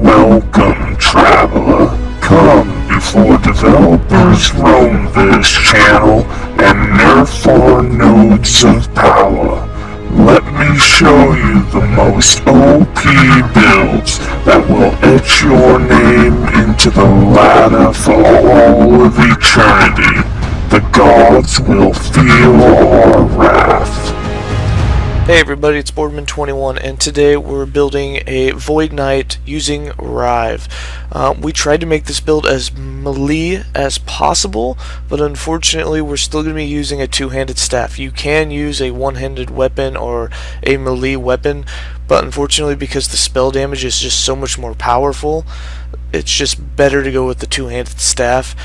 Welcome, traveler. Come before developers roam this channel and nerf our nodes of power. Let me show you the most OP builds that will etch your name into the ladder for all of eternity. The gods will feel our wrath. Hey everybody, it's Boardman21, and today we're building a Void Knight using Rive. We tried to make this build as melee as possible, but unfortunately we're still going to be using a two-handed staff. You can use a one-handed weapon or a melee weapon, but unfortunately because the spell damage is just so much more powerful, it's just better to go with the two-handed staff.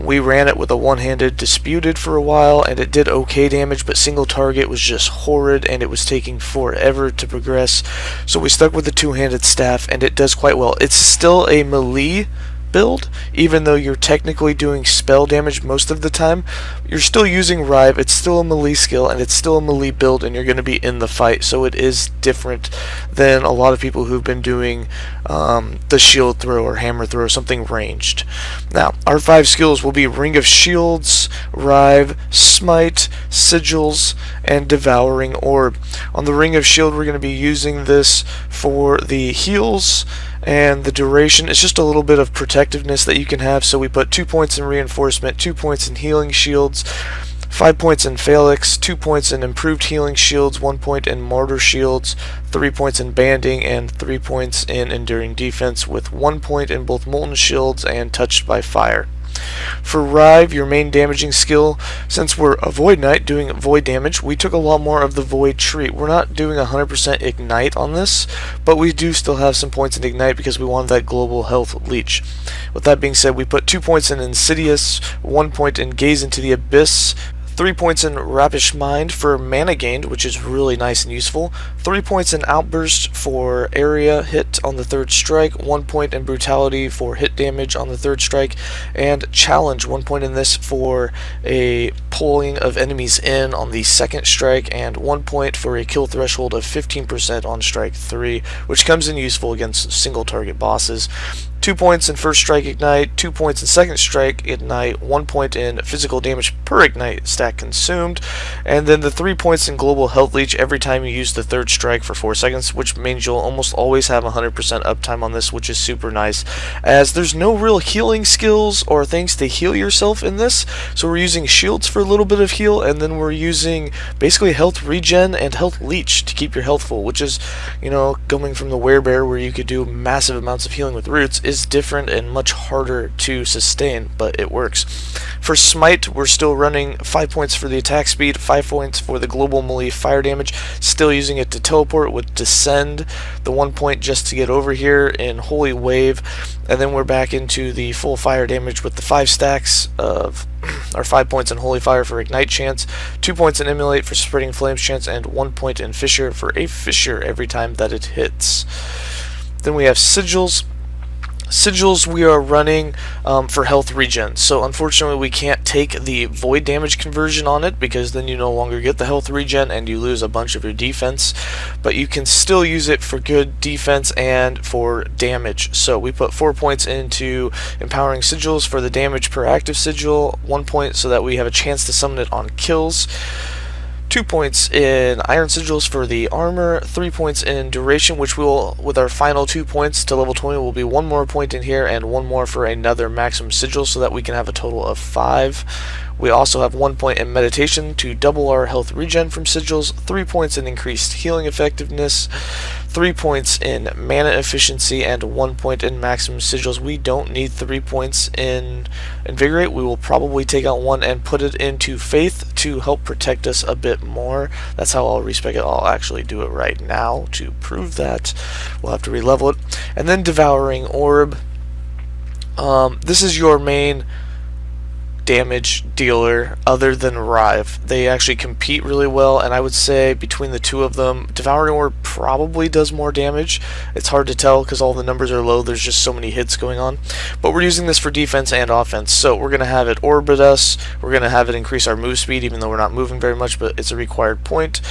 We ran it with a one-handed disputed for a while, and it did okay damage, but single target was just horrid, and it was taking forever to progress. So we stuck with the two-handed staff, and it does quite well. It's still a melee build, even though you're technically doing spell damage most of the time. You're still using Rive, it's still a melee skill, and it's still a melee build, and you're going to be in the fight, so it is different than a lot of people who've been doing the shield throw or hammer throw, something ranged. Now, our 5 skills will be Ring of Shields, Rive, Smite, Sigils, and Devouring Orb. On the Ring of Shield, we're going to be using this for the heals, and the duration is just a little bit of protectiveness that you can have. So we put 2 points in reinforcement, 2 points in healing shields, 5 points in phalanx, 2 points in improved healing shields, 1 point in martyr shields, 3 points in banding, and 3 points in enduring defense, with 1 point in both molten shields and touched by fire. For Rive, your main damaging skill, since we're a Void Knight doing void damage, we took a lot more of the Void Tree. We're not doing 100% Ignite on this, but we do still have some points in Ignite because we wanted that global health leech. With that being said, we put 2 points in Insidious, 1 point in Gaze into the Abyss, 3 points in Rapish Mind for mana gained, which is really nice and useful, 3 points in Outburst for area hit on the 3rd strike, 1 point in Brutality for hit damage on the 3rd strike, and Challenge, 1 point in this for a pulling of enemies in on the 2nd strike, and 1 point for a kill threshold of 15% on strike 3, which comes in useful against single target bosses. 2 points in first strike ignite, 2 points in second strike ignite, 1 point in physical damage per ignite stack consumed, and then the 3 points in global health leech every time you use the 3rd strike for 4 seconds, which means you'll almost always have 100% uptime on this, which is super nice, as there's no real healing skills or things to heal yourself in this. So we're using shields for a little bit of heal, and then we're using basically health regen and health leech to keep your health full, which is, you know, going from the werebear where you could do massive amounts of healing with roots is different and much harder to sustain, but it works. For Smite, we're still running 5 points for the attack speed, 5 points for the global melee fire damage, still using it to teleport with Descend, the 1 point just to get over here in Holy Wave, and then we're back into the full fire damage with the 5 stacks of our 5 points in Holy Fire for Ignite chance, 2 points in Emulate for Spreading Flames chance, and 1 point in Fissure for a Fissure every time that it hits. Then we have Sigils. Sigils we are running for health regen, so unfortunately we can't take the void damage conversion on it because then you no longer get the health regen and you lose a bunch of your defense, but you can still use it for good defense and for damage. So we put 4 points into empowering sigils for the damage per active sigil, 1 point so that we have a chance to summon it on kills, 2 points in Iron Sigils for the armor, 3 points in duration, which will, with our final 2 points to level 20, will be 1 more point in here and 1 more for another maximum sigil so that we can have a total of 5. We also have 1 point in meditation to double our health regen from sigils, 3 points in increased healing effectiveness, 3 points in mana efficiency, and 1 point in maximum sigils. We don't need 3 points in invigorate. We will probably take out 1 and put it into faith to help protect us a bit more. That's how I'll respec it. I'll actually do it right now to prove that. We'll have to re-level it. And then Devouring Orb. This is your main damage dealer other than Rive. They actually compete really well, and I would say between the two of them, Devouring Orb probably does more damage. It's hard to tell because all the numbers are low, there's just so many hits going on. But we're using this for defense and offense, so we're going to have it orbit us, we're going to have it increase our move speed even though we're not moving very much, but it's a required point.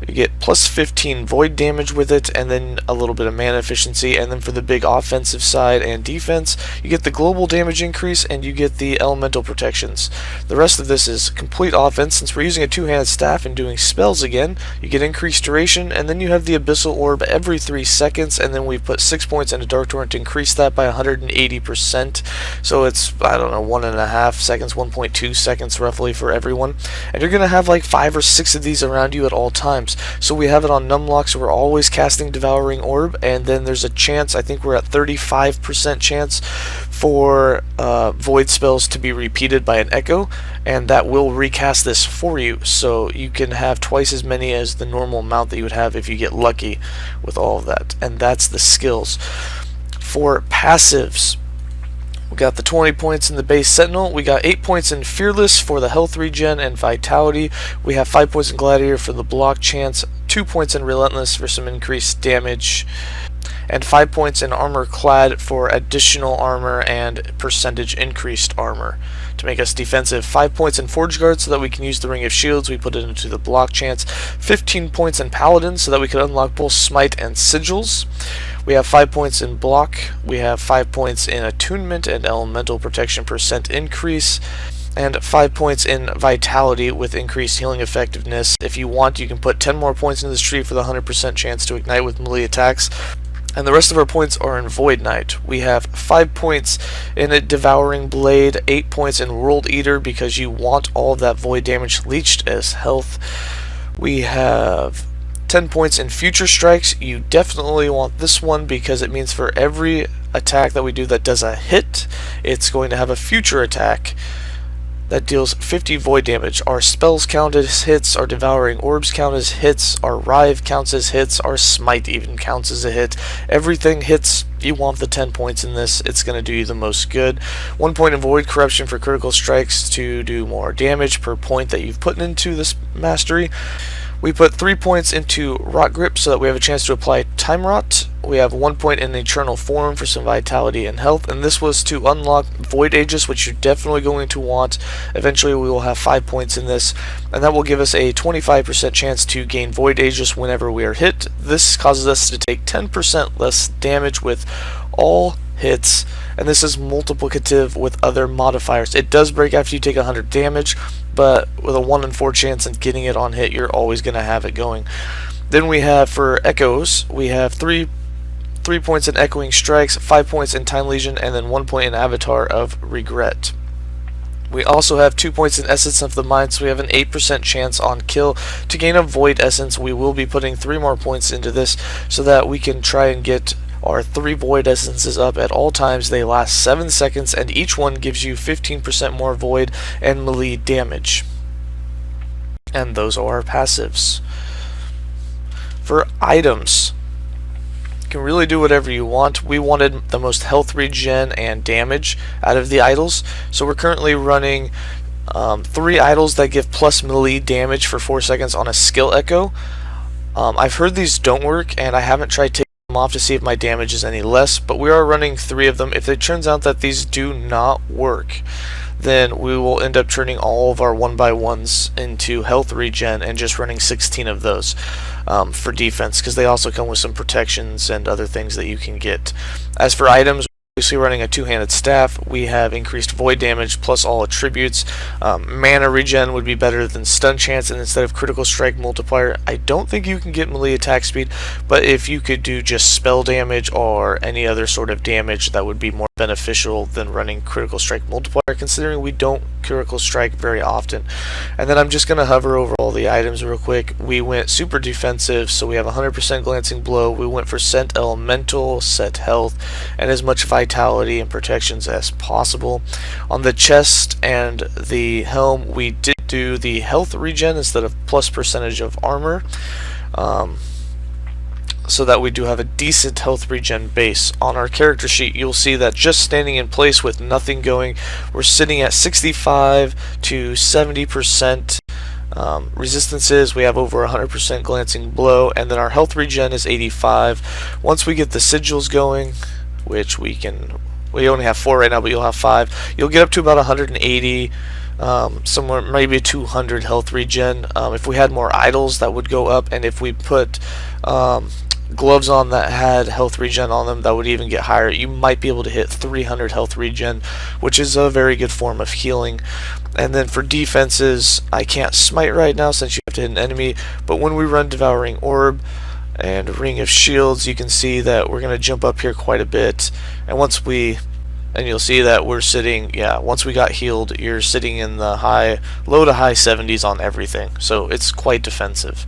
You get plus 15 void damage with it, and then a little bit of mana efficiency. And then for the big offensive side and defense, you get the global damage increase and you get the elemental protections. The rest of this is complete offense. Since we're using a two-handed staff and doing spells again, you get increased duration, and then you have the abyssal orb every 3 seconds, and then we put 6 points into Dark Torrent to increase that by 180%. So it's, I don't know, 1.5 seconds, 1.2 seconds roughly for everyone. And you're going to have like 5 or 6 of these around you at all times. So we have it on numlock, so we're always casting Devouring Orb, and then there's a chance, I think we're at 35% chance for void spells to be repeated by an echo, and that will recast this for you, so you can have twice as many as the normal amount that you would have if you get lucky with all of that. And that's the skills. For passives, we got the 20 points in the base Sentinel, we got 8 points in Fearless for the health regen and vitality, we have 5 points in Gladiator for the block chance, 2 points in Relentless for some increased damage, and 5 points in Armor Clad for additional armor and percentage increased armor to make us defensive. 5 points in Forge Guard so that we can use the Ring of Shields, we put it into the block chance. 15 points in Paladin so that we can unlock both Smite and Sigils. We have 5 points in Block, we have 5 points in Attunement and Elemental Protection % increase, and 5 points in Vitality with increased healing effectiveness. If you want, you can put 10 more points into this tree for the 100% chance to ignite with melee attacks. And the rest of our points are in Void Knight. We have 5 points in a Devouring Blade, 8 points in World Eater because you want all of that void damage leached as health. We have 10 points in Future Strikes. You definitely want this one because it means for every attack that we do that does a hit, it's going to have a future attack that deals 50 void damage. Our spells count as hits, our Devouring Orbs count as hits, our Rive counts as hits, our Smite even counts as a hit. Everything hits. You want the 10 points in this, it's going to do you the most good. 1 point in Void Corruption for critical strikes to do more damage per point that you've put into this mastery. We put 3 points into Rot Grip so that we have a chance to apply Time Rot. We have 1 point in Eternal Form for some vitality and health, and this was to unlock Void Aegis, which you're definitely going to want. Eventually we will have 5 points in this, and that will give us a 25% chance to gain Void Aegis whenever we are hit. This causes us to take 10% less damage with all hits, and this is multiplicative with other modifiers. It does break after you take 100 damage, but with a 1 in 4 chance of getting it on hit, you're always going to have it going. Then we have for Echoes, we have 3 points in Echoing Strikes, 5 points in Time Legion, and then 1 point in Avatar of Regret. We also have 2 points in Essence of the Mind, so we have an 8% chance on kill. To gain a Void Essence, we will be putting 3 more points into this so that we can try and get our 3 Void Essences up at all times. They last 7 seconds, and each one gives you 15% more Void and melee damage. And those are our passives. For items, you can really do whatever you want. We wanted the most health regen and damage out of the idols, so we're currently running 3 idols that give plus melee damage for 4 seconds on a skill echo. I've heard these don't work, and I haven't tried taking them off to see if my damage is any less, but we are running 3 of them. If it turns out that these do not work, then we will end up turning all of our 1x1s into health regen and just running 16 of those for defense, because they also come with some protections and other things that you can get. As for items, obviously running a two-handed staff, we have increased void damage plus all attributes. Mana regen would be better than stun chance, and instead of critical strike multiplier, I don't think you can get melee attack speed, but if you could do just spell damage or any other sort of damage, that would be more beneficial than running critical strike multiplier, considering we don't critical strike very often. And then I'm just going to hover over all the items real quick. We went super defensive, so we have 100% glancing blow. We went for scent elemental, set health, and as much vitality and protections as possible. On the chest and the helm, we did do the health regen instead of plus percentage of armor, so that we do have a decent health regen base. On our character sheet, you'll see that just standing in place with nothing going, we're sitting at 65 to 70% resistances. We have over 100% glancing blow, and then our health regen is 85. Once we get the sigils going, which we only have 4 right now, but you'll have 5, you'll get up to about 180 somewhere maybe 200 health regen. If we had more idols, that would go up, and if we put gloves on that had health regen on them, that would even get higher. You might be able to hit 300 health regen, which is a very good form of healing. And then for defenses, I can't smite right now since you have to hit an enemy, but when we run Devouring Orb and Ring of Shields, you can see that we're going to jump up here quite a bit, and you'll see that we're sitting, once we got healed, you're sitting in the low to high 70s on everything, so it's quite defensive.